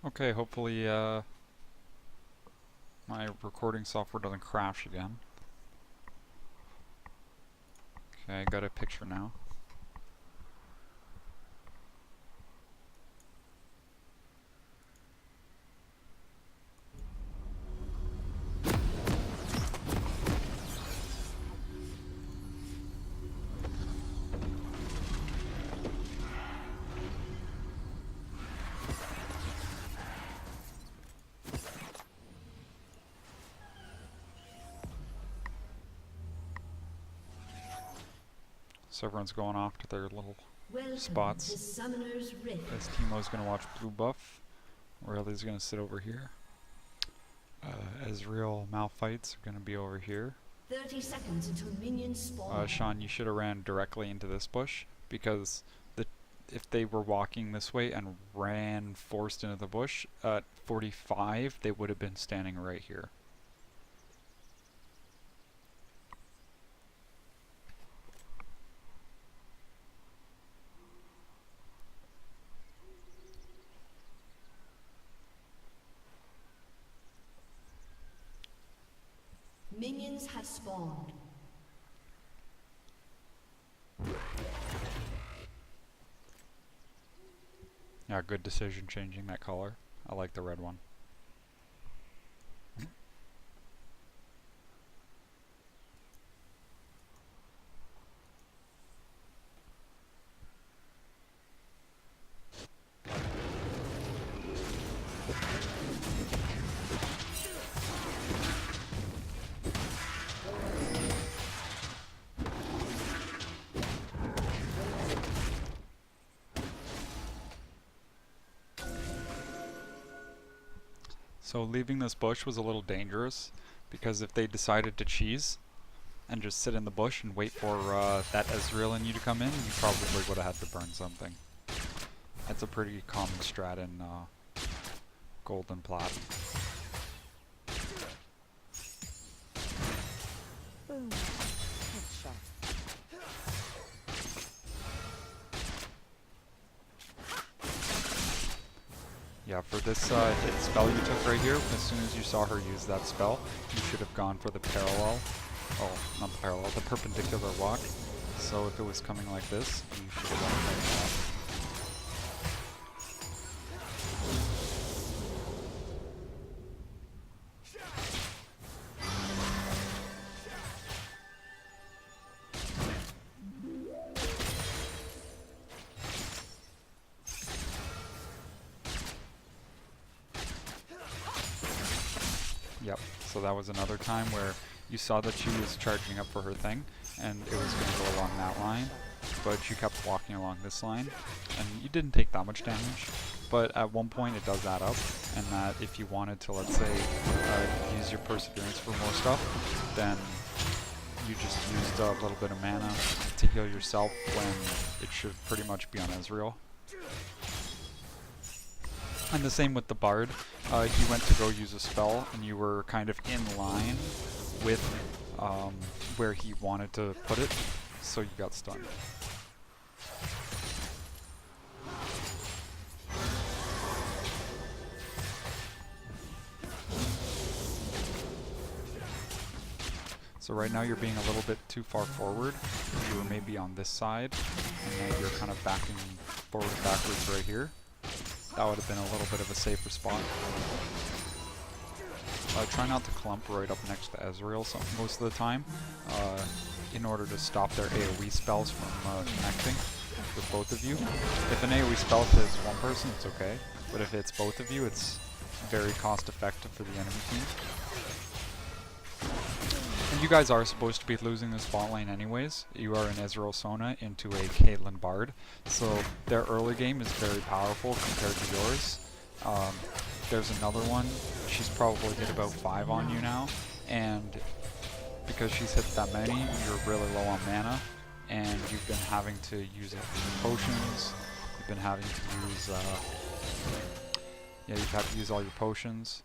Okay, hopefully my recording software doesn't crash again. Okay, I got a picture now. So everyone's going off to their little spots. To Summoner's Rift. As Teemo's gonna watch blue buff. Aurelia's gonna sit over here. Ezreal Malphites are gonna be over here. 30 seconds until minions spawn. Sean, you should have ran directly into this bush because if they were walking this way and ran forced into the bush at 45, they would have been standing right here. Minions have spawned. Yeah, good decision changing that color. I like the red one. So leaving this bush was a little dangerous because if they decided to cheese and just sit in the bush and wait for that Ezreal in you to come in, you probably would have had to burn something. That's a pretty common strat in Gold and Plat. Boom. Headshot. Yeah, for this hit spell you took right here, as soon as you saw her use that spell, you should have gone for the parallel. Oh, not the parallel, the perpendicular walk. So if it was coming like this, you should have gone like that. Yep, so that was another time where you saw that she was charging up for her thing, and it was going to go along that line, but she kept walking along this line, and you didn't take that much damage, but at one point it does add up, and that if you wanted to, let's say, use your Perseverance for more stuff, then you just used a little bit of mana to heal yourself when it should pretty much be on Ezreal. And the same with the Bard. He went to go use a spell, and you were kind of in line with where he wanted to put it, so you got stunned. So right now you're being a little bit too far forward. You were maybe on this side, and now you're kind of backing forward and backwards right here. That would have been a little bit of a safer spot. Try not to clump right up next to Ezreal most of the time, in order to stop their AoE spells from connecting with both of you. If an AoE spell hits one person, it's okay, but if it's both of you, it's very cost effective for the enemy team. And you guys are supposed to be losing this bot lane anyways. You are in Ezreal Sona into a Caitlyn Bard, so their early game is very powerful compared to yours. There's another one, she's probably hit about 5 on you now, and because she's hit that many, you're really low on mana, and you've been having to use up your potions, you've been having to use, yeah, you've had to use all your potions,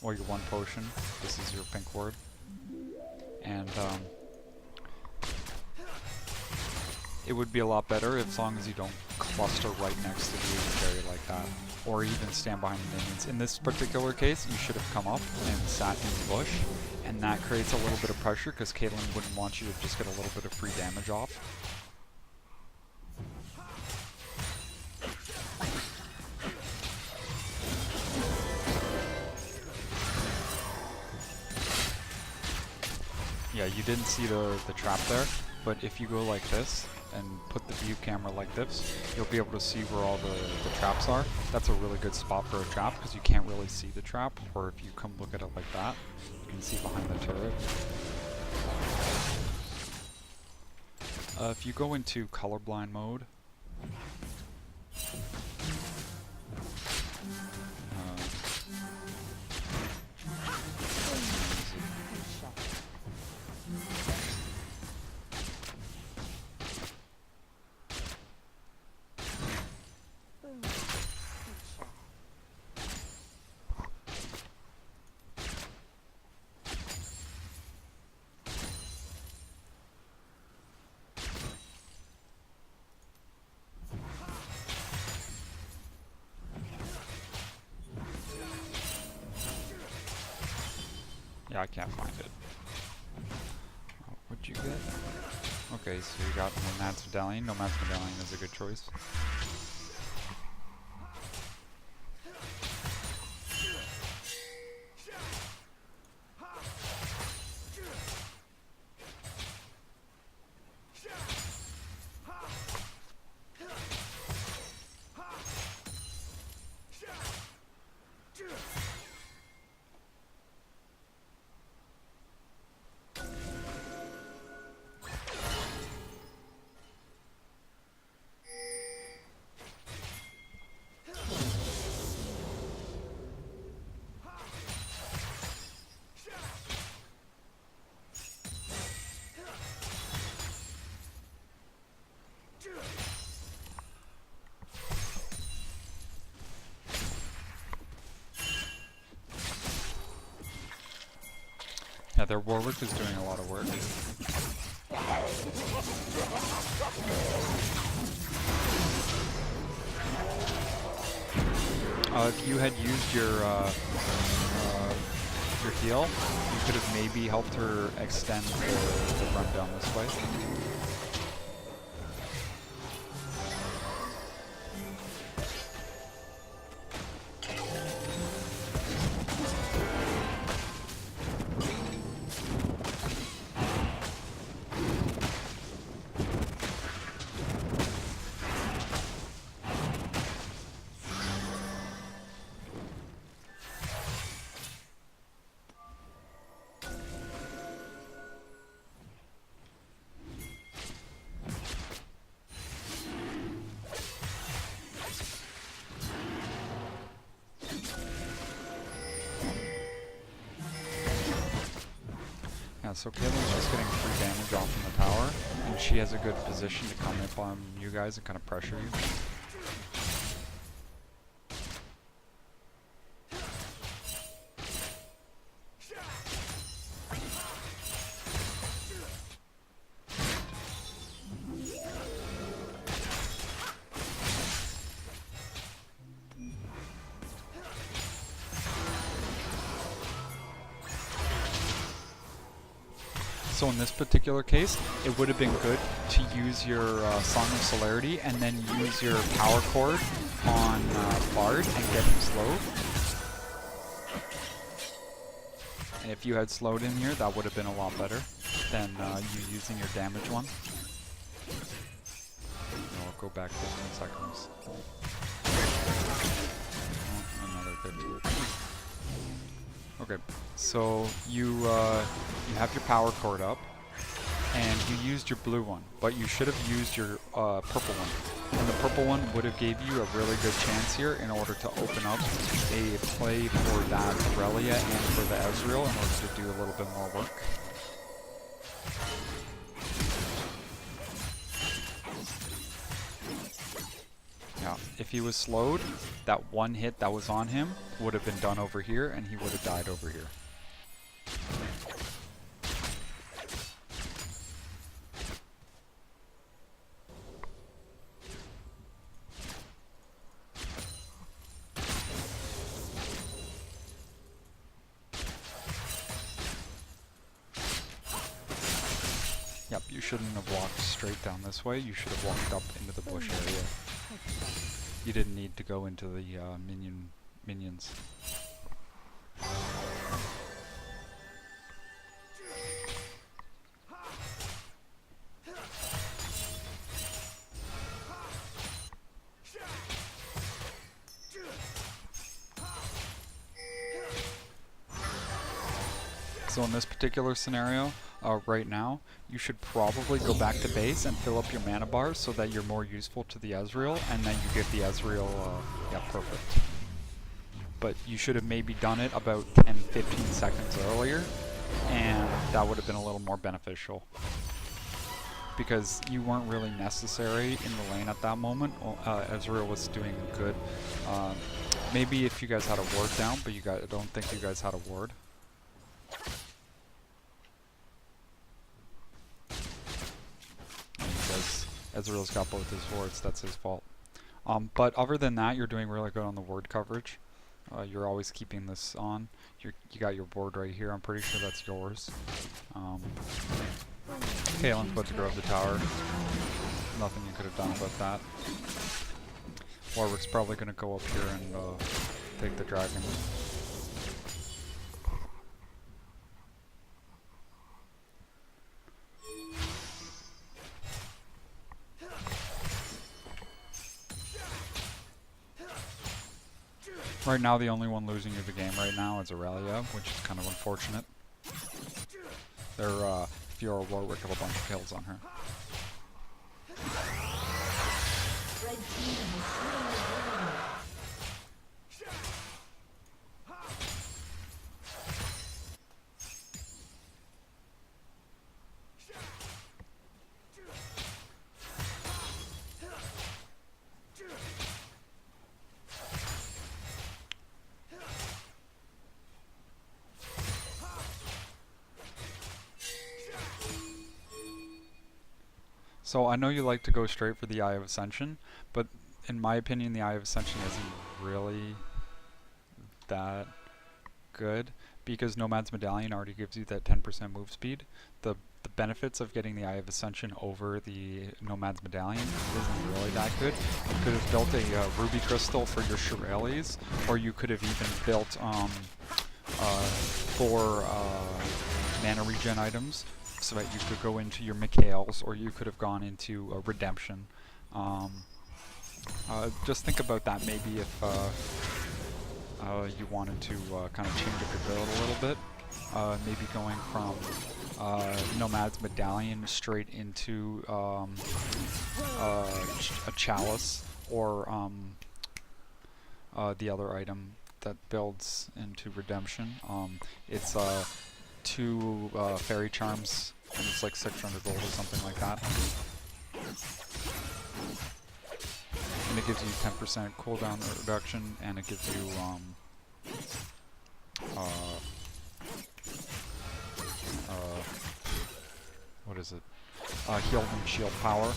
or your one potion. This is your pink ward. And it would be a lot better as long as you don't cluster right next to the AD carry like that, or even stand behind the minions. In this particular case, you should have come up and sat in the bush, and that creates a little bit of pressure because Caitlyn wouldn't want you to just get a little bit of free damage off. Yeah, you didn't see the trap there, but if you go like this and put the view camera like this, you'll be able to see where all the traps are. That's a really good spot for a trap because you can't really see the trap, or if you come look at it like that, you can see behind the turret. If you go into colorblind mode, Headshot. Boom. Headshot. yeah, I can't find it. What'd you get? Okay, so you got Nomad's Medallion. Nomad's Medallion is a good choice. Yeah, their Warwick is doing a lot of work. If you had used your heal, you could have maybe helped her extend the run down this way. Yeah, so Caitlyn's just getting free damage off from the tower, and she has a good position to come up on you guys and kind of pressure you. So in this particular case, it would have been good to use your Song of Celerity and then use your power chord on Bard and get him slowed. And if you had slowed in here, that would have been a lot better than you using your damage one. I'll go back 15 seconds. Oh, another 15. Okay, so you have your power chord up, and you used your blue one, but you should have used your purple one. And the purple one would have gave you a really good chance here in order to open up a play for that Aurelia and for the Ezreal in order to do a little bit more work. Yeah, if he was slowed, that one hit that was on him would have been done over here, and he would have died over here. shouldn't have walked straight down this way. You should have walked up into the bush area. Headshot. You didn't need to go into the minions. So in this particular scenario, right now, you should probably go back to base and fill up your mana bars so that you're more useful to the Ezreal, and then you give the Ezreal, yeah, perfect. But you should have maybe done it about 10-15 seconds earlier, and that would have been a little more beneficial. Because you weren't really necessary in the lane at that moment. Ezreal was doing good. Maybe if you guys had a ward down, but I don't think you guys had a ward. Because Ezreal's got both his wards, that's his fault. But other than that, you're doing really good on the ward coverage. You're always keeping this on. You got your board right here. I'm pretty sure that's yours. Kaelin's about to grab the tower. Nothing you could have done about that. Warwick's probably going to go up here and take the dragon. Right now, the only one losing you the game right now is Aurelia, which is kind of unfortunate. If you're a Warwick, have a bunch of kills on her. Red team has slain the dragon. So I know you like to go straight for the Eye of Ascension, but in my opinion the Eye of Ascension isn't really that good, because Nomad's Medallion already gives you that 10% move speed. The benefits of getting the Eye of Ascension over the Nomad's Medallion isn't really that good. You could have built a Ruby Crystal for your Shirelles, or you could have even built 4 mana regen items, so that you could go into your Mikaels, or you could have gone into Redemption. Just think about that maybe if you wanted to kind of change up your build a little bit. Maybe going from Nomad's Medallion straight into a Chalice, or the other item that builds into Redemption. It's 2 Fairy Charms, and it's like 600 gold or something like that. And it gives you 10% cooldown reduction, and it gives you what is it? Healed and shield power,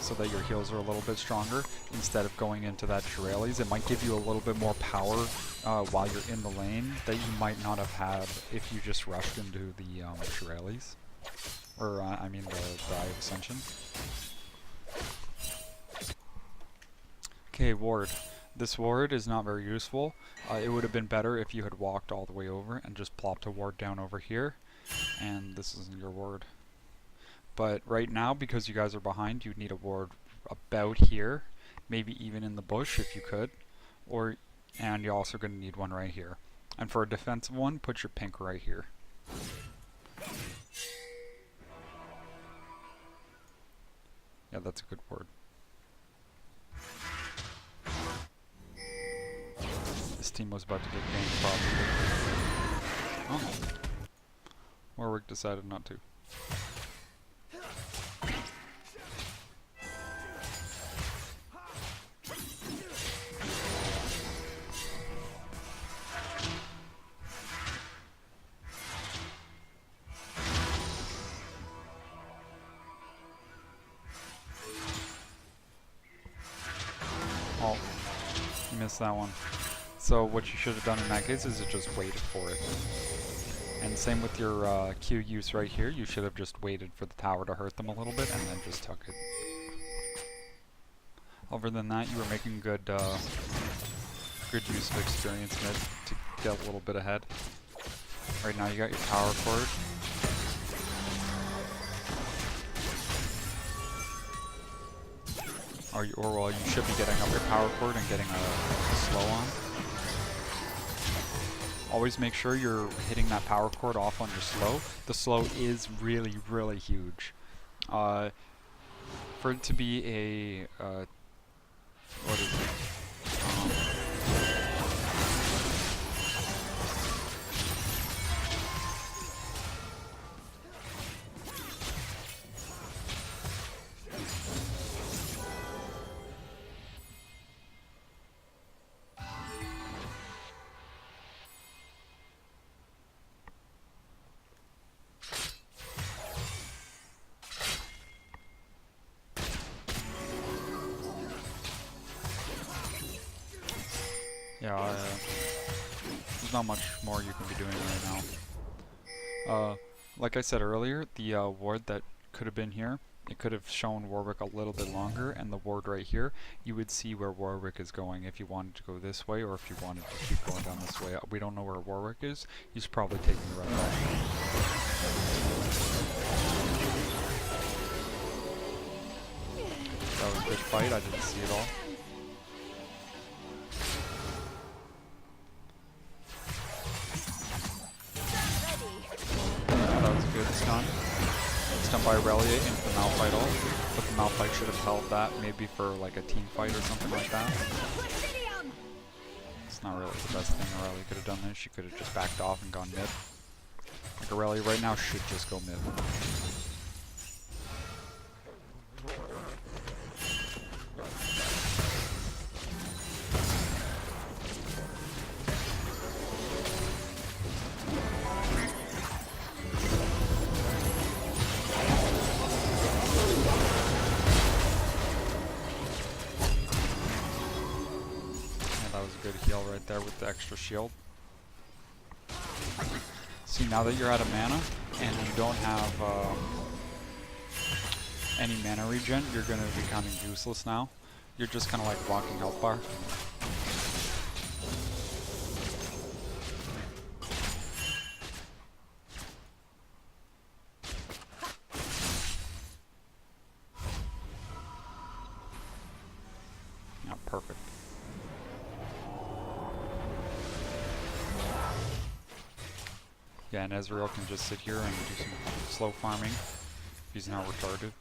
so that your heals are a little bit stronger instead of going into that Shirelles. It might give you a little bit more power while you're in the lane that you might not have had if you just rushed into the Shirelles. Or, I mean the Eye of Ascension. Okay, ward. This ward is not very useful. It would have been better if you had walked all the way over and just plopped a ward down over here. And this isn't your ward. But right now, because you guys are behind, you need a ward about here. Maybe even in the bush if you could. And you're also going to need one right here. And for a defensive one, put your pink right here. Yeah, that's a good ward. This team was about to get ganked probably. Oh. Warwick decided not to. Oh, you missed that one. So what you should have done in that case is just waited for it. And same with your Q use right here. You should have just waited for the tower to hurt them a little bit and then just took it. Other than that, you were making good good use of experience mid to get a little bit ahead. Right now you got your power cord. Or well, you should be getting up your power cord and getting a slow on. Always make sure you're hitting that power cord off on your slow. The slow is really, really huge. For it to be a what is it? Yeah, there's not much more you can be doing right now. Like I said earlier, the ward that could have been here, it could have shown Warwick a little bit longer, and the ward right here, you would see where Warwick is going if you wanted to go this way or if you wanted to keep going down this way. We don't know where Warwick is. He's probably taking the right way. That was a good fight. I didn't see it all. Good stun. Stun by Aurelia into the Malphite ult, but the Malphite should have held that maybe for like a team fight or something like that. It's not really the best thing Aurelia could have done there. She could have just backed off and gone mid. Like Aurelia right now should just go mid. Good heal right there with the extra shield. See, now that you're out of mana and you don't have any mana regen, you're going to be kind of useless now. You're just kind of like walking health bar. Yeah, perfect. Yeah, and Ezreal can just sit here and do some slow farming. He's not retarded.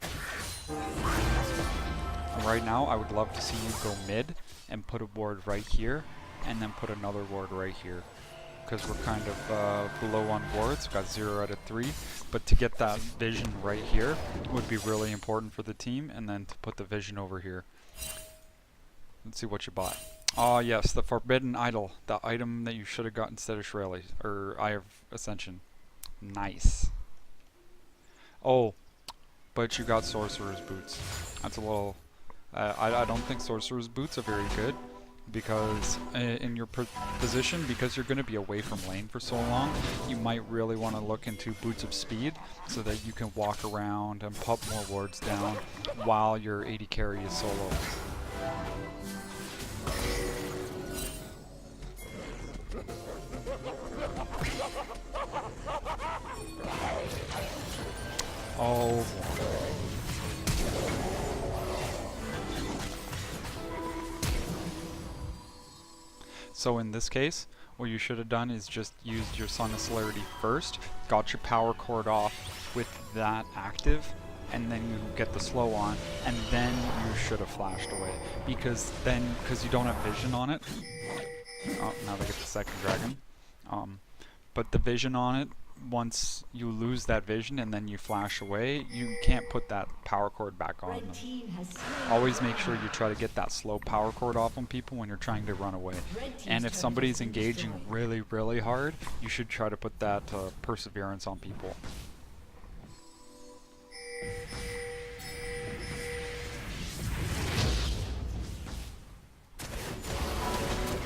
And right now, I would love to see you go mid and put a ward right here, and then put another ward right here. Because we're kind of below on wards. We've got 0 out of 3. But to get that vision right here would be really important for the team, and then to put the vision over here. Let's see what you bought. Oh yes, the Forbidden Idol, the item that you should have got instead of Shirley, or Eye of Ascension. Nice. Oh, but you got Sorcerer's Boots. That's a little... I don't think Sorcerer's Boots are very good, because in your position, because you're going to be away from lane for so long, you might really want to look into Boots of Speed, so that you can walk around and pop more wards down while your AD carry is solo. Oh. So in this case, what you should have done is just used your Song of Celerity first, got your power cord off with that active, and then you get the slow on, and then you should have flashed away. Because you don't have vision on it. Oh, now they get the second dragon. But the vision on it, once you lose that vision and then you flash away, you can't put that power cord back on them. Always make sure you try to get that slow power cord off on people when you're trying to run away. And if somebody's engaging really, really hard, you should try to put that perseverance on people.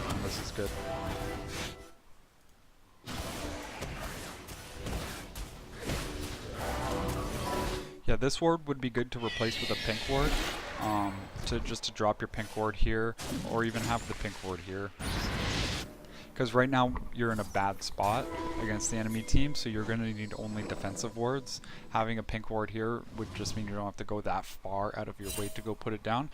And this is good. Yeah, this ward would be good to replace with a pink ward, to drop your pink ward here, or even have the pink ward here. Because right now you're in a bad spot against the enemy team, so you're going to need only defensive wards. Having a pink ward here would just mean you don't have to go that far out of your way to go put it down.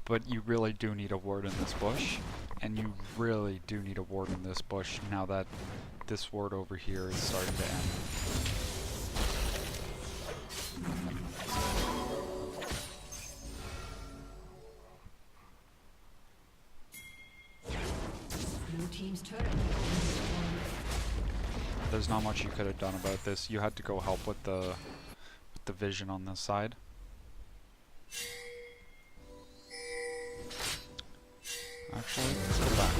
But you really do need a ward in this bush, and you really do need a ward in this bush now that this ward over here is starting to end. Blue team's turret has been destroyed. There's not much you could have done about this. You had to go help with the vision on this side. Actually, let's go back.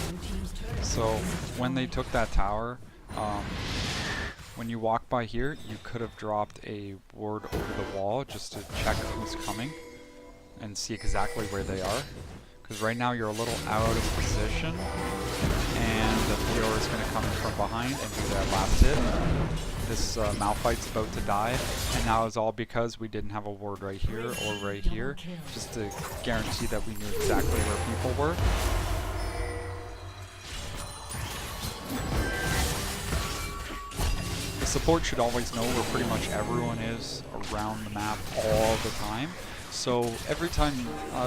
Blue team's turret. So when they took that tower, when you walk by here, you could have dropped a ward over the wall just to check who's coming and see exactly where they are. Because right now you're a little out of position, and the Theodore is going to come in from behind and do that last hit. This Malphite's about to die, and that was all because we didn't have a ward right here or right here, just to guarantee that we knew exactly where people were. The support should always know where pretty much everyone is around the map all the time. So every time,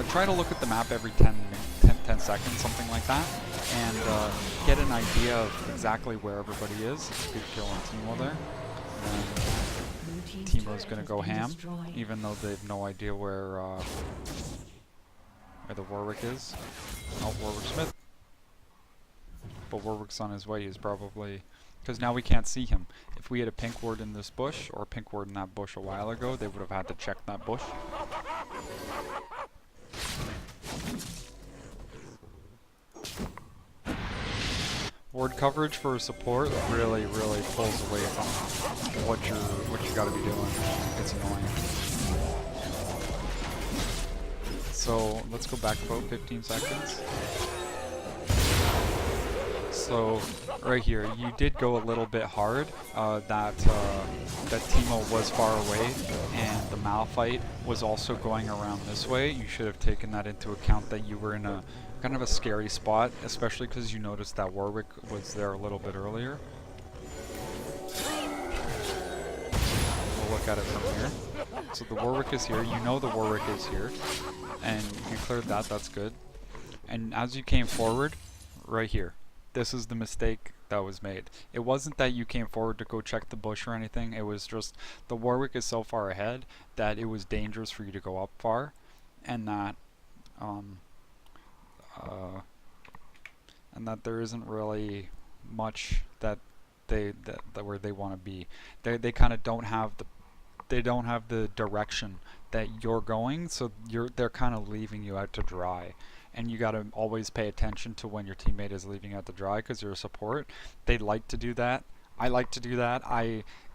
try to look at the map every 10 seconds, something like that, and get an idea of exactly where everybody is. It's a good kill on Teemo there. Blue And team's Teemo's turret gonna has go been ham, destroyed. even though they have no idea where the Warwick is. Oh, Warwick Smith. But Warwick's on his way. He's probably... Because now we can't see him. If we had a pink ward in this bush, or a pink ward in that bush a while ago, they would have had to check that bush. Ward coverage for support really pulls away from what you gotta be doing. It's annoying. So let's go back about 15 seconds. So right here, you did go a little bit hard. That Teemo was far away, and the Malphite was also going around this way. You should have taken that into account, that you were in a kind of a scary spot, especially because you noticed that Warwick was there a little bit earlier. We'll look at it from here. So the Warwick is here. You know the Warwick is here, and you cleared that. That's good. And as you came forward, right here, this is the mistake that was made. It wasn't that you came forward to go check the bush or anything. It was just the Warwick is so far ahead that it was dangerous for you to go up far, and that there isn't really much that where they want to be. They kind of don't have the direction that you're going, so they're kind of leaving you out to dry. And you got to always pay attention to when your teammate is leaving out to dry, because you're a support. They like to do that. I like to do that.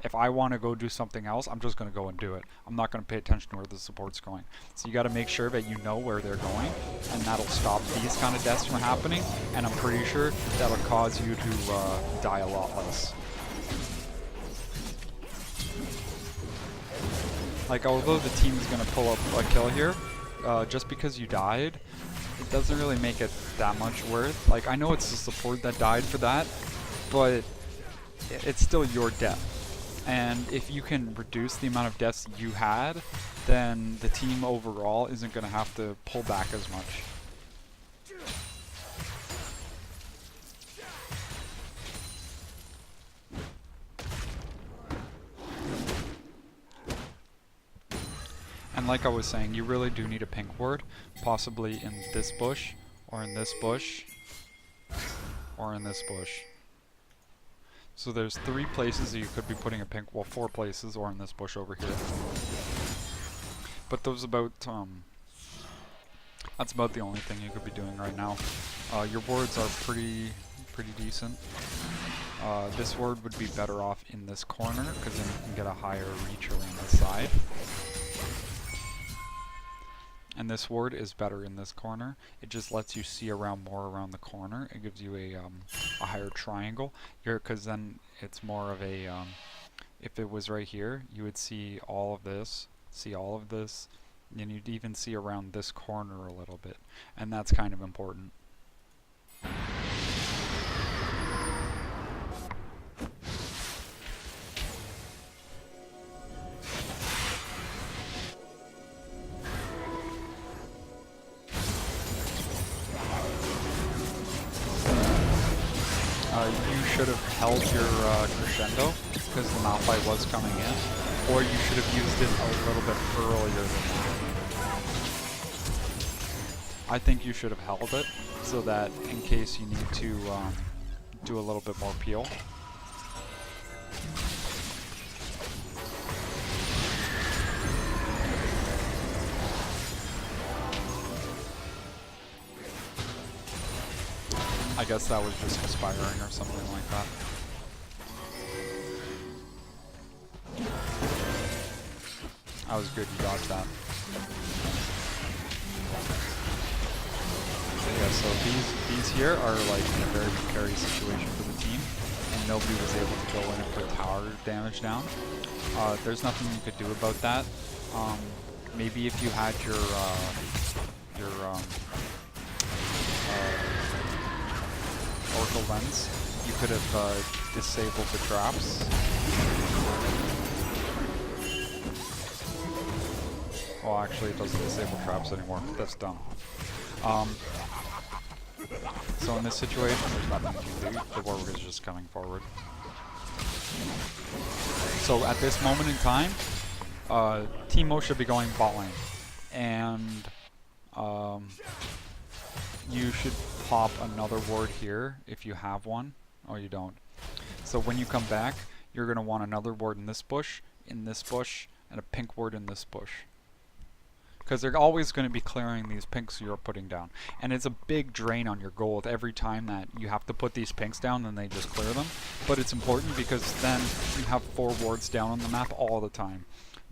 If I want to go do something else, I'm just going to go and do it. I'm not going to pay attention to where the support's going. So you got to make sure that you know where they're going, and that'll stop these kind of deaths from happening. And I'm pretty sure that'll cause you to die a lot less. Like, although the team is going to pull up a kill here, just because you died, it doesn't really make it that much worth. Like, I know it's the support that died for that, but it's still your death. And if you can reduce the amount of deaths you had, then the team overall isn't going to have to pull back as much. And like I was saying, you really do need a pink ward, possibly in this bush, or in this bush, or in this bush. So there's 3 places that you could be putting a pink, well, 4 places, or in this bush over here. But those about, that's about the only thing you could be doing right now. Your wards are pretty decent. This ward would be better off in this corner, because then you can get a higher reach around the side. And this ward is better in this corner. It just lets you see around more around the corner. It gives you a higher triangle, because then it's more of a if it was right here, you would see all of this, and you'd even see around this corner a little bit, and that's kind of important. You should have held your crescendo because the Malphite was coming in, or you should have used it a little bit earlier than that. I think you should have held it so that in case you need to do a little bit more peel. I guess that was just aspiring or something like that. That was good, you dodged that. Yeah, so these here are like in a very precarious situation for the team, and nobody was able to go in and put tower damage down. There's nothing you could do about that. Maybe if you had your Oracle Lens, you could have disabled the traps. Well, actually, it doesn't disable traps anymore. That's dumb. So in this situation, there's nothing you can do. The Warwick is just coming forward. So at this moment in time, Teemo should be going bot lane, and you should pop another ward here if you have one. Oh, you don't. So when you come back, you're going to want another ward in this bush, and a pink ward in this bush. Because they're always going to be clearing these pinks you're putting down. And it's a big drain on your gold every time that you have to put these pinks down and they just clear them. But it's important because then you have 4 wards down on the map all the time.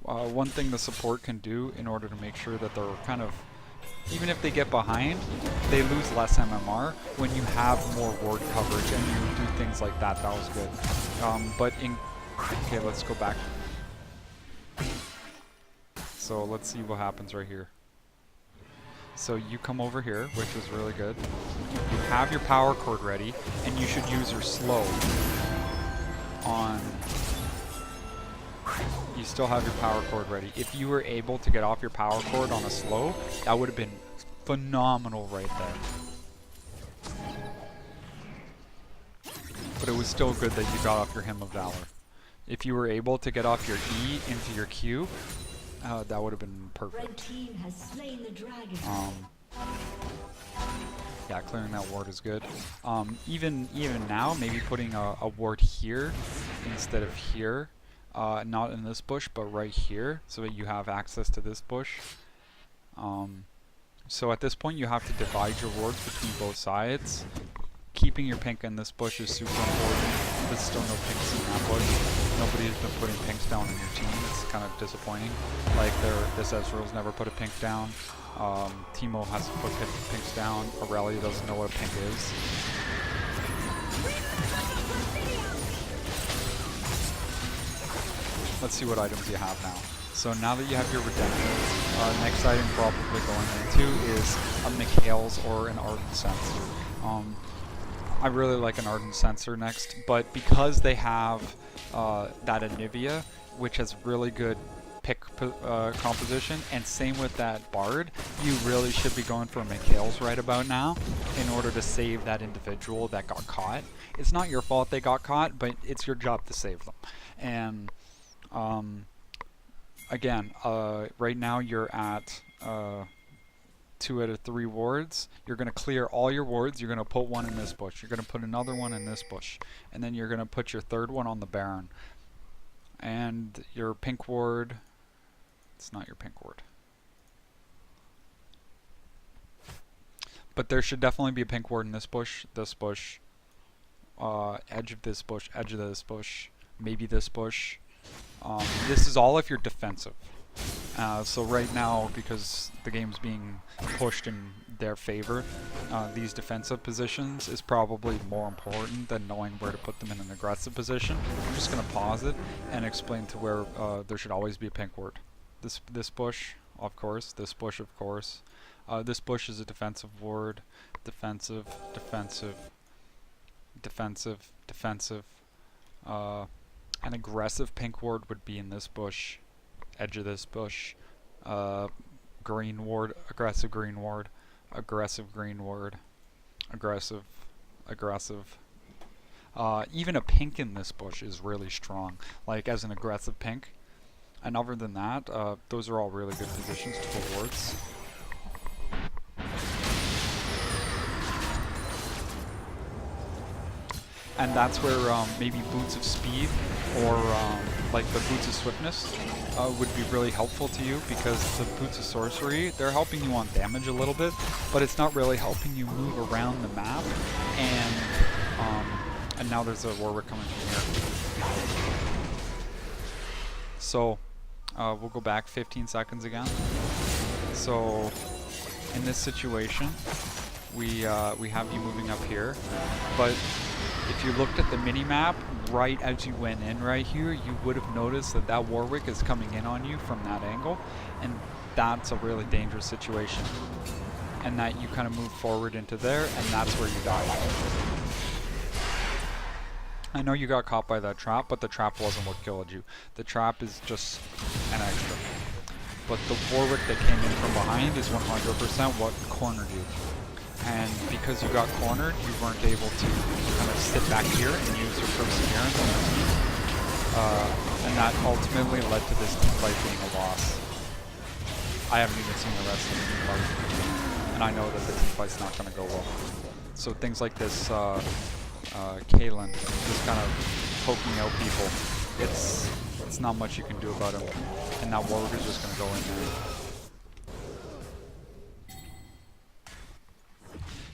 One thing the support can do in order to make sure that they're kind of, even if they get behind, they lose less MMR when you have more ward coverage and you do things like that. That was good. Okay, let's go back. So let's see what happens right here. So you come over here, which is really good. You have your power cord ready, and you should use your slow on... You still have your power cord ready. If you were able to get off your power cord on a slow, that would have been phenomenal right there. But it was still good that you got off your Hymn of Valor. If you were able to get off your E into your Q, that would have been perfect. Red team has slain the dragon. Yeah, clearing that ward is good. Even now, maybe putting a ward here instead of here. Not in this bush, but right here, so that you have access to this bush. So at this point, you have to divide your wards between both sides. Keeping your pink in this bush is super important. There's still no pinks in that bush. Nobody's been putting pinks down in your team. It's kind of disappointing. Like, this Ezreal's never put a pink down. Teemo hasn't put pinks down. Aurelia doesn't know what a pink is. Let's see what items you have now. So now that you have your redemption, next item probably going into is a Mikhail's or an Ardent Censer. I really like an Ardent Censer next, but because they have that Anivia, which has really good pick composition, and same with that Bard, you really should be going for Mikhail's right about now in order to save that individual that got caught. It's not your fault they got caught, but it's your job to save them. And again, right now you're at 2 out of 3 wards. You're going to clear all your wards. You're going to put one in this bush. You're going to put another one in this bush. And then you're going to put your third one on the Baron. And your pink ward... It's not your pink ward. But there should definitely be a pink ward in this bush, edge of this bush, edge of this bush, maybe this bush. This is all if you're defensive. So right now, because the game's being pushed in they're favored, these defensive positions is probably more important than knowing where to put them in an aggressive position. I'm just going to pause it and explain to where there should always be a pink ward. This bush, of course. This bush, of course. This bush is a defensive ward. Defensive, defensive, defensive, defensive. An aggressive pink ward would be in this bush, edge of this bush. Green ward, aggressive green ward, aggressive green ward, aggressive, aggressive. Even a pink in this bush is really strong, like as an aggressive pink. And other than that, those are all really good positions to put wards. And that's where maybe Boots of Speed or like the Boots of Swiftness would be really helpful to you, because the Boots of Sorcery, they're helping you on damage a little bit, but it's not really helping you move around the map. And now there's a Warwick coming from here. So we'll go back 15 seconds again. So in this situation, we have you moving up here, but if you looked at the mini-map right as you went in right here, you would have noticed that that Warwick is coming in on you from that angle, and that's a really dangerous situation. And that you kind of move forward into there, and that's where you die. I know you got caught by that trap, but the trap wasn't what killed you. The trap is just an extra. But the Warwick that came in from behind is 100% what cornered you. And because you got cornered, you weren't able to kind of sit back here and use your perseverance on your team. And that ultimately led to this team fight being a loss. I haven't even seen the rest of the team fight. And I know that the team fight's not going to go well. So things like this, Kaelin, just kind of poking out people. It's not much you can do about him. And that Warwick is just going to go in there.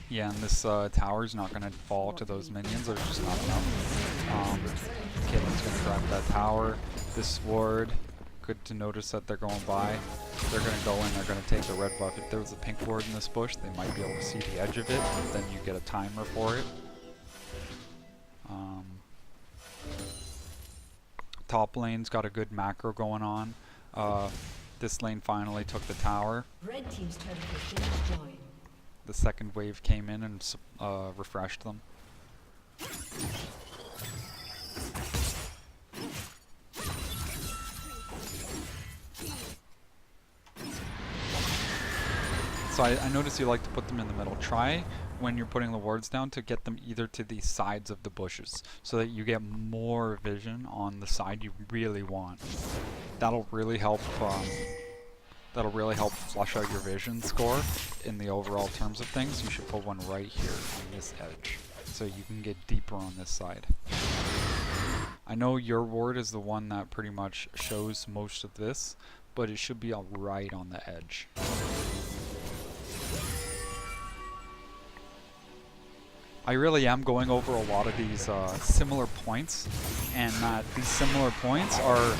Yeah, and this tower's not going to fall to those minions. There's just not enough. Caitlin's going to grab that tower. This ward, good to notice that they're going by. They're going to go in, they're going to take the red buff. If there was a pink ward in this bush, they might be able to see the edge of it, and then you get a timer for it. Top lane's got a good macro going on. This lane finally took the tower. Red team's turret has been destroyed. The second wave came in and refreshed them. So I noticed you like to put them in the middle. Try when you're putting the wards down to get them either to the sides of the bushes so that you get more vision on the side you really want. That'll really help flush out your vision score in the overall terms of things. You should put one right here on this edge so you can get deeper on this side. I know your ward is the one that pretty much shows most of this, but it should be all right on the edge. I really am going over a lot of these similar points, and that these similar points are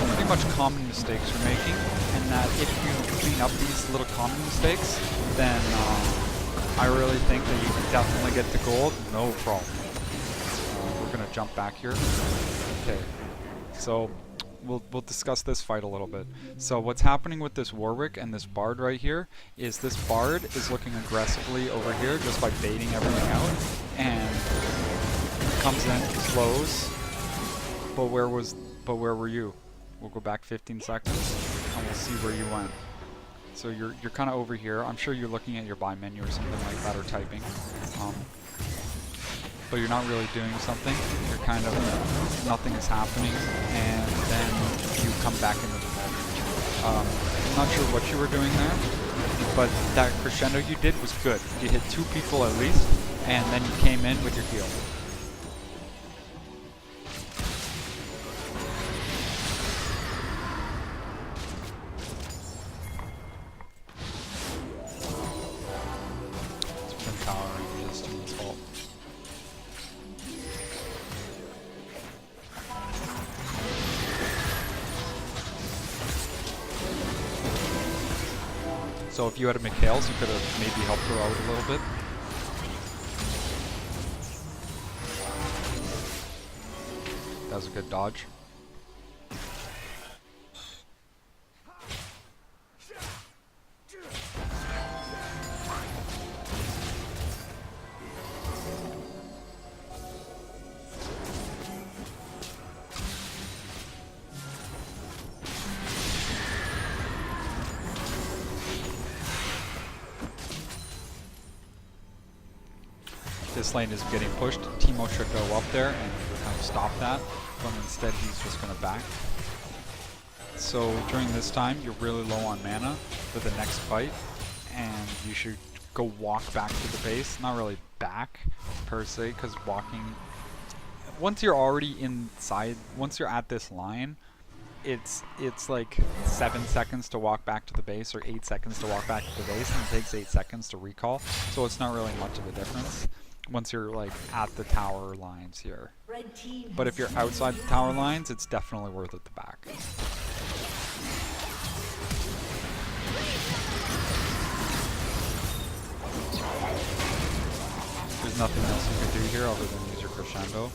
pretty much common mistakes you're making, and that if you clean up these little common mistakes, then I really think that you can definitely get to gold, no problem. We're going to jump back here. Okay, so we'll discuss this fight a little bit. So what's happening with this Warwick and this Bard right here is this Bard is looking aggressively over here just by baiting everything out, and comes in, slows, but where were you? We'll go back 15 seconds and we'll see where you went. So you're kind of over here. I'm sure you're looking at your buy menu or something like that, or typing. But you're not really doing something. You're kind of, nothing is happening, and then you come back into the match. I'm not sure what you were doing there, but that crescendo you did was good. You hit 2 people at least, and then you came in with your heal. It's been powering this team's fault. So if you had a Mikhail's, you could have maybe helped her out a little bit. That was a good dodge. This lane is getting pushed. Teemo should go up there and kind of stop that, but instead he's just going to back. So during this time, you're really low on mana for the next fight, and you should go walk back to the base. Not really back per se, because walking, once you're already inside, once you're at this line, it's like 7 seconds to walk back to the base or 8 seconds to walk back to the base, and it takes 8 seconds to recall. So it's not really much of a difference once you're like at the tower lines here. Red team But has if you're outside the tower lines, it's definitely worth it to back. There's nothing else you can do here other than use your crescendo.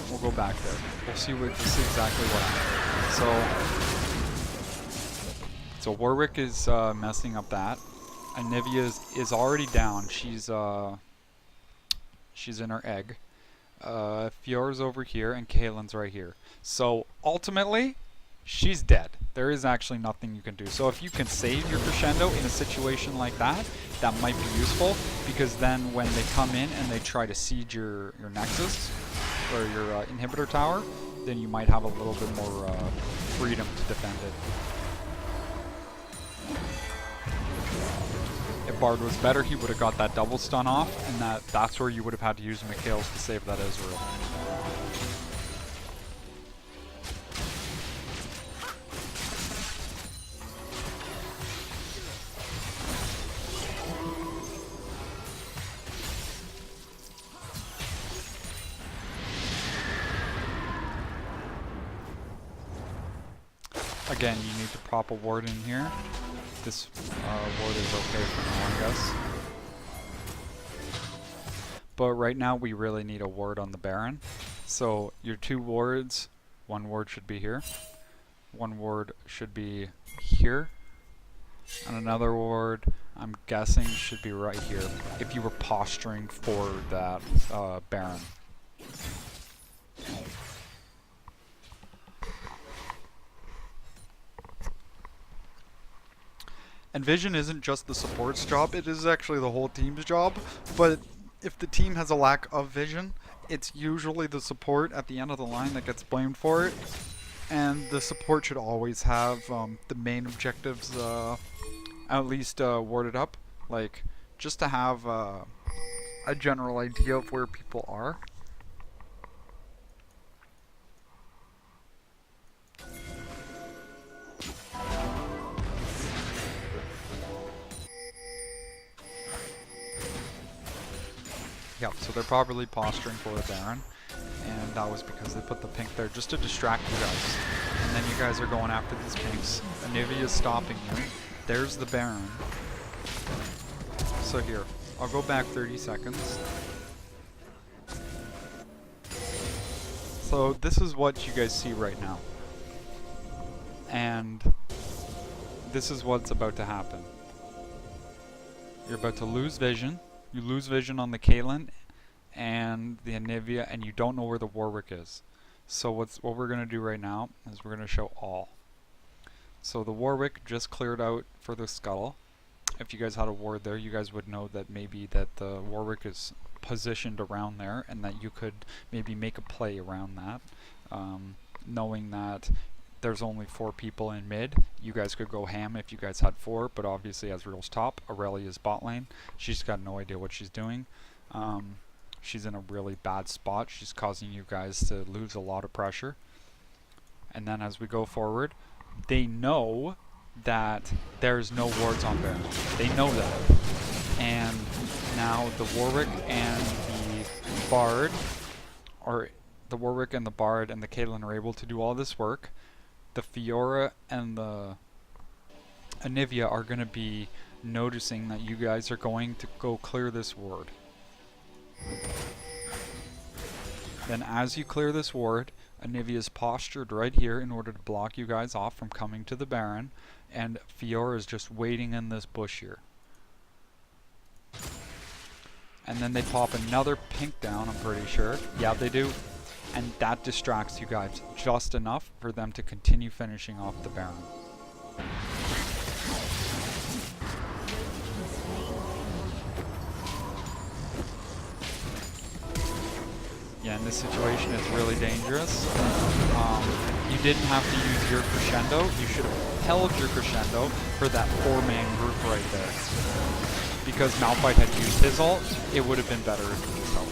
We'll go back there. We'll see what this is exactly what happens. So Warwick is messing up that. Anivia is already down. She's in her egg. Fiora's over here and Caitlyn's right here. So ultimately, she's dead. There is actually nothing you can do. So if you can save your crescendo in a situation like that, that might be useful, because then when they come in and they try to siege your nexus or your inhibitor tower, then you might have a little bit more freedom to defend it. If Bard was better, he would have got that double stun off, and that's where you would have had to use Mikhail's to save that Ezreal. Again, you need to prop a ward in here. This ward is okay for now, I guess. But right now we really need a ward on the Baron. So your 2 wards, 1 ward should be here. 1 ward should be here. And another ward, I'm guessing, should be right here, if you were posturing for that Baron. And vision isn't just the support's job, it is actually the whole team's job. But if the team has a lack of vision, it's usually the support at the end of the line that gets blamed for it. And the support should always have the main objectives at least warded up. Like, just to have a general idea of where people are. Yep, so they're probably posturing for the Baron, and that was because they put the pink there just to distract you guys. And then you guys are going after these pinks. Anivia's stopping you. There's the Baron. So here, I'll go back 30 seconds. So this is what you guys see right now. And this is what's about to happen. You're about to lose vision. You lose vision on the Caitlyn and the Anivia, and you don't know where the Warwick is. So what we're going to do right now is we're going to show all. So the Warwick just cleared out for the Scuttle. If you guys had a ward there, you guys would know that maybe that the Warwick is positioned around there, and that you could maybe make a play around that. Knowing that there's only 4 people in mid, you guys could go ham if you guys had 4, but obviously Ezreal's top, Aurelia's bot lane. She's got no idea what she's doing. She's in a really bad spot. She's causing you guys to lose a lot of pressure. And then as we go forward, they know that there's no wards on Baron. They know that. And now the Warwick and the Bard are the Warwick and the Bard and the Caitlyn are able to do all this work, the Fiora and the Anivia are going to be noticing that you guys are going to go clear this ward. Then as you clear this ward, Anivia's postured right here in order to block you guys off from coming to the Baron, and Fiora is just waiting in this bush here. And then they pop another pink down, I'm pretty sure. Yeah, they do. And that distracts you guys just enough for them to continue finishing off the Baron. Yeah, and this situation is really dangerous. You didn't have to use your crescendo. You should have held your crescendo for that 4-man group right there. Because Malphite had used his ult, it would have been better if he was held.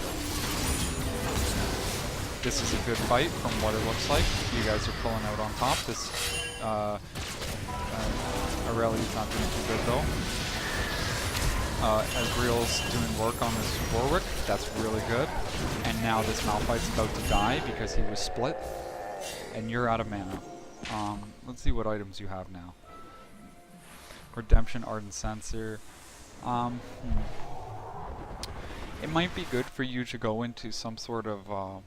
This is a good fight from what it looks like. You guys are pulling out on top. This Aurelia's not doing too good though. Ezreal's doing work on this Warwick. That's really good. And now this Malphite's about to die because he was split. And you're out of mana. Let's see what items you have now. Redemption, Ardent Censer. It might be good for you to go into some sort of,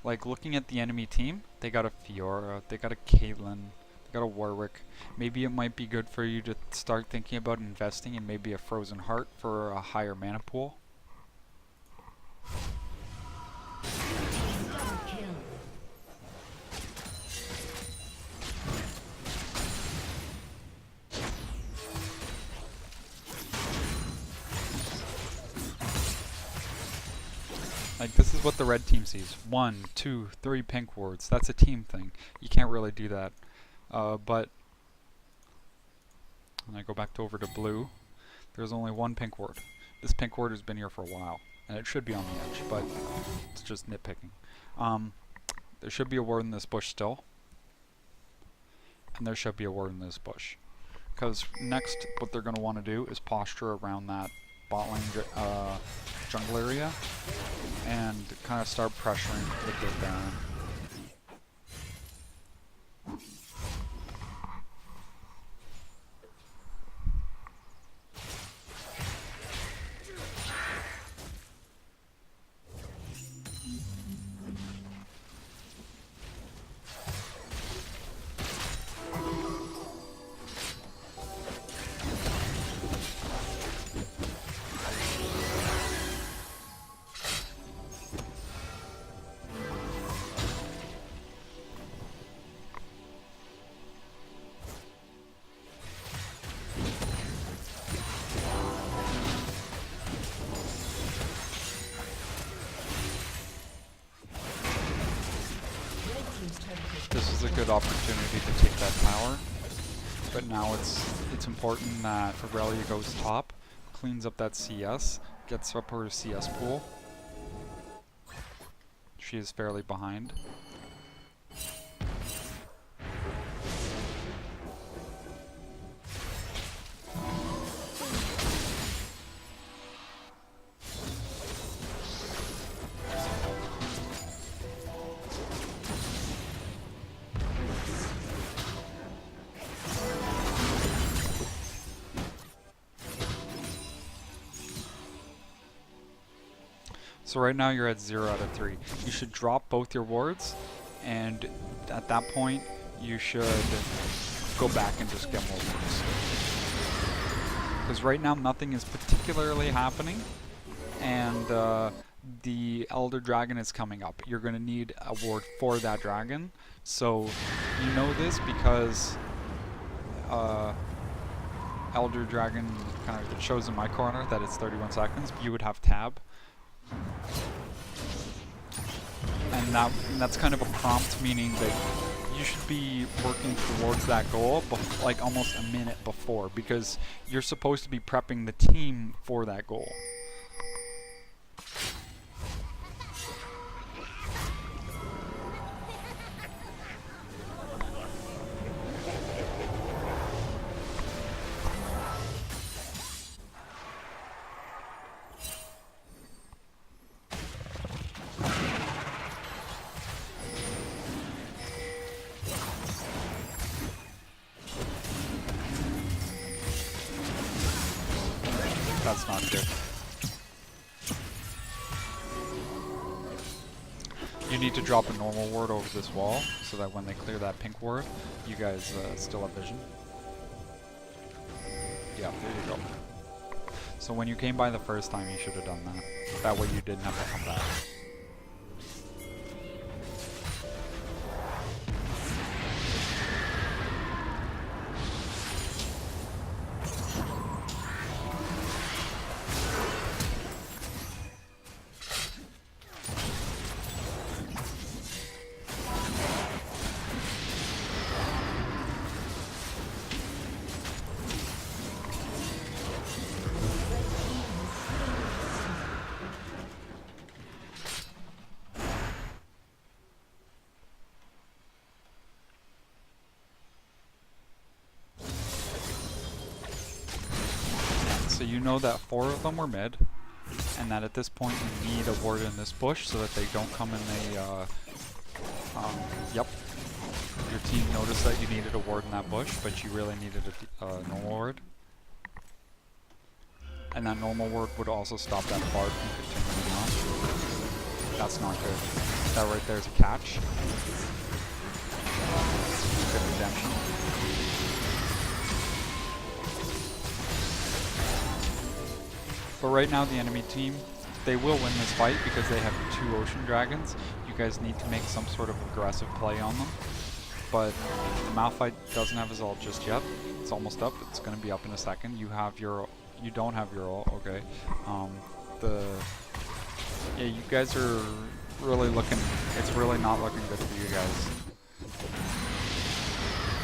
like looking at the enemy team. They got a Fiora, they got a Caitlyn, they got a Warwick. Maybe it might be good for you to start thinking about investing in maybe a Frozen Heart for a higher mana pool. Double kill. Like, this is what the red team sees. 1, 2, 3 pink wards. That's a team thing. You can't really do that. But when I go back over to blue, there's only one pink ward. This pink ward has been here for a while, and it should be on the edge, but it's just nitpicking. There should be a ward in this bush still, and there should be a ward in this bush. Because next, what they're going to want to do is posture around that bot lane jungle area and kind of start pressuring with their Baron. This is a good opportunity to take that tower, but now it's important that Aurelia goes top, cleans up that CS, gets up her CS pool. She is fairly behind. So right now you're at 0 out of 3. You should drop both your wards, and at that point you should go back and just get more wards. Because right now nothing is particularly happening, and the Elder Dragon is coming up. You're going to need a ward for that dragon. So you know this because Elder Dragon kind of shows in my corner that it's 31 seconds. You would have tab. And that's kind of a prompt, meaning that you should be working towards that goal like almost a minute before, because you're supposed to be prepping the team for that goal. That's not good. You need to drop a normal ward over this wall so that when they clear that pink ward, you guys still have vision. Yeah, there you go. So when you came by the first time, you should have done that. That way you didn't have to come back. So you know that 4 of them were mid, and that at this point you need a ward in this bush so that they don't come in the, yep. Your team noticed that you needed a ward in that bush, but you really needed a normal ward. And that normal ward would also stop that Bard from continuing on. That's not good. That right there is a catch. Good redemption. But right now the enemy team, they will win this fight because they have 2 Ocean Dragons. You guys need to make some sort of aggressive play on them. But the Malphite doesn't have his ult just yet. It's almost up. It's going to be up in a second. You have your... You don't have your ult. Okay. Yeah, you guys are really looking... It's really not looking good for you guys.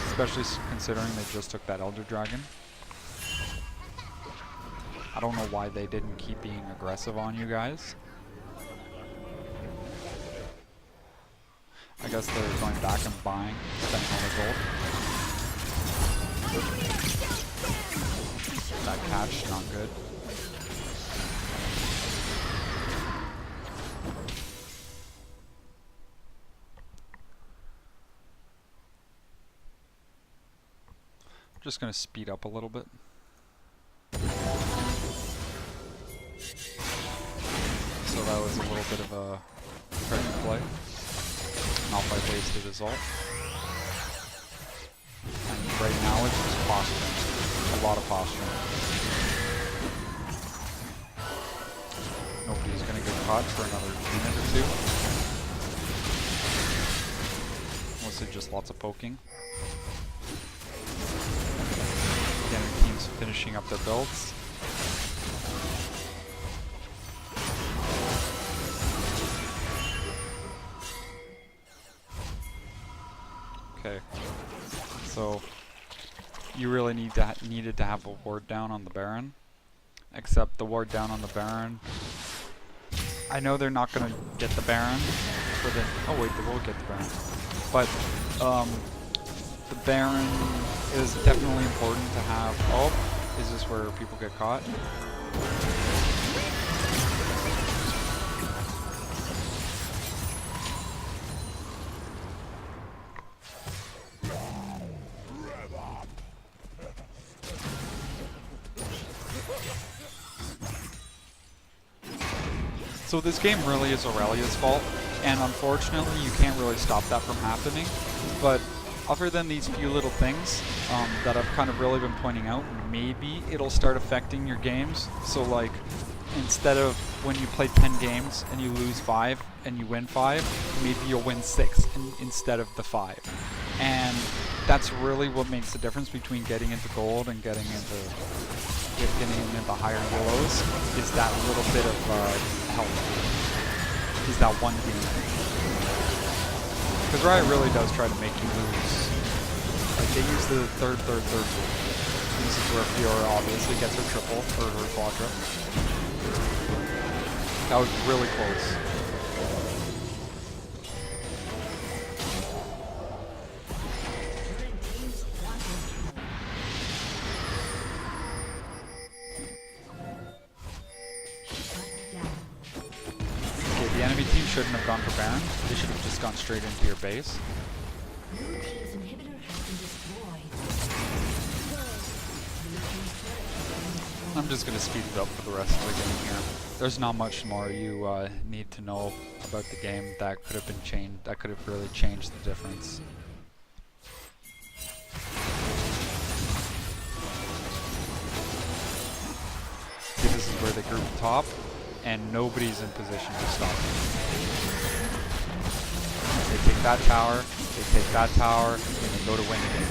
Especially considering they just took that Elder Dragon. I don't know why they didn't keep being aggressive on you guys. I guess they're going back and buying, spending all their gold. That catch, not good. I'm just going to speed up a little bit. So that was a little bit of a tricky play. Malphite wasted his ult. And right now it's just posturing. A lot of posturing. Nobody's gonna get caught for another minute or 2. Unless it's just lots of poking. The enemy team's finishing up their builds. Okay, so you really needed to have a ward down on the Baron, except the ward down on the Baron. I know they're not gonna get the Baron for the. Oh wait, they will get the Baron, but the Baron is definitely important to have. Oh, is this where people get caught? So this game really is Aurelia's fault, and unfortunately you can't really stop that from happening. But other than these few little things that I've kind of really been pointing out, maybe it'll start affecting your games. So like, instead of when you play 10 games and you lose 5 and you win 5, maybe you'll win 6 instead of the 5. And that's really what makes the difference between getting into gold and getting into higher yellows, is that little bit of help. Is that one game. Because Riot really does try to make you lose. Like, they use the third rule. This is where Fiora obviously gets her triple, or her quadra. That was really close. The enemy team shouldn't have gone for Baron. They should have just gone straight into your base. Blue team's inhibitor has been destroyed. Blue team's turret has been destroyed. I'm just gonna speed it up for the rest of the game here. There's not much more you need to know about the game that could have been changed. That could have really changed the difference. See, this is where they group top, and nobody's in position to stop them. They take that tower, they take that tower, and they go to win the game.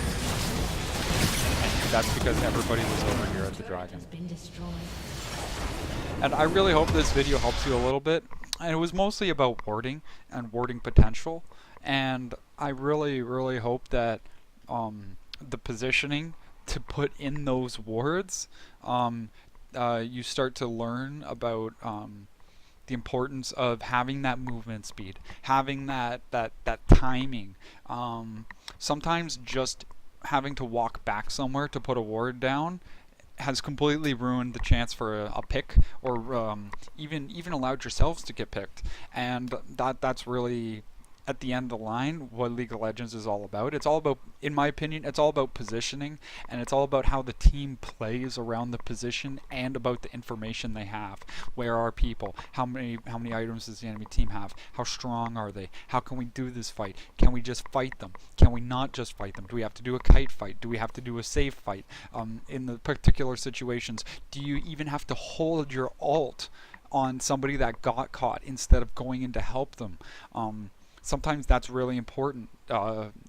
And that's because everybody was over here at the dragon. Has been destroyed. And I really hope this video helps you a little bit. And it was mostly about warding and warding potential. And I really, really hope that the positioning to put in those wards, you start to learn about the importance of having that movement speed, having that timing. Sometimes just having to walk back somewhere to put a ward down has completely ruined the chance for a pick, or even allowed yourselves to get picked. And that's really, at the end of the line, what League of Legends is all about. It's all about, in my opinion, it's all about positioning, and it's all about how the team plays around the position and about the information they have. Where are people? How many items does the enemy team have? How strong are they? How can we do this fight? Can we just fight them? Can we not just fight them? Do we have to do a kite fight? Do we have to do a safe fight? In the particular situations, do you even have to hold your ult on somebody that got caught instead of going in to help them? Sometimes that's really important,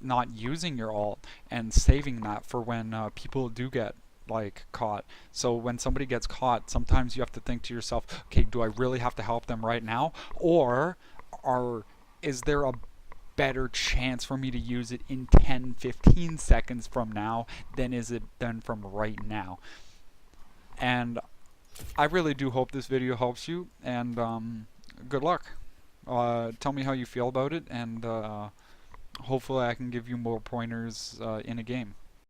not using your ult and saving that for when people do get caught. So when somebody gets caught, sometimes you have to think to yourself, okay, do I really have to help them right now? Or is there a better chance for me to use it in 10-15 seconds from now than is it done from right now? And I really do hope this video helps you, and good luck. Tell me how you feel about it, and hopefully I can give you more pointers in a game.